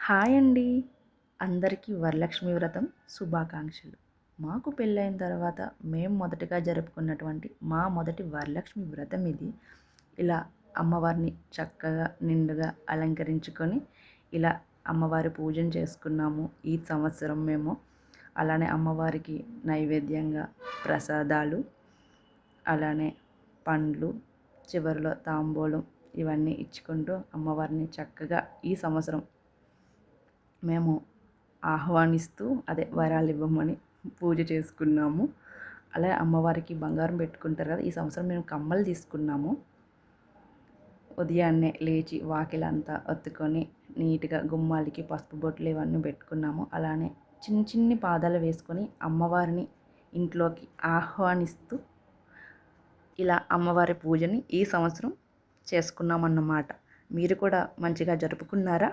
Hi అండి. అందరికీ వరలక్ష్మి వ్రతం శుభాకాంక్షలు. మాకు పెళ్ళైన తర్వాత మేము మొదటగా జరుపుకున్నటువంటి మా మొదటి వరలక్ష్మి వ్రతం ఇది. ఇలా అమ్మవారిని చక్కగా నిండుగా అలంకరించుకొని ఇలా అమ్మవారి పూజను చేసుకున్నాము ఈ సంవత్సరం మేము. అలానే అమ్మవారికి నైవేద్యంగా ప్రసాదాలు, అలానే పండ్లు, చివరిలో తాంబూలం ఇవన్నీ ఇచ్చుకుంటూ అమ్మవారిని చక్కగా ఈ సంవత్సరం మేము ఆహ్వానిస్తూ వరాలు ఇవ్వమని పూజ చేసుకున్నాము. అలాగే అమ్మవారికి బంగారం పెట్టుకుంటారు కదా, ఈ సంవత్సరం మేము కమ్మలు తీసుకున్నాము. ఉదయాన్నే లేచి వాకిలంతా ఒత్తుకొని నీట్గా గుమ్మాలకి పసుపు బొట్లు ఇవన్నీ పెట్టుకున్నాము. అలానే చిన్ని చిన్ని పాదాలు వేసుకొని అమ్మవారిని ఇంట్లోకి ఆహ్వానిస్తూ ఇలా అమ్మవారి పూజని ఈ సంవత్సరం చేసుకున్నామన్నమాట. మీరు కూడా మంచిగా జరుపుకున్నారా?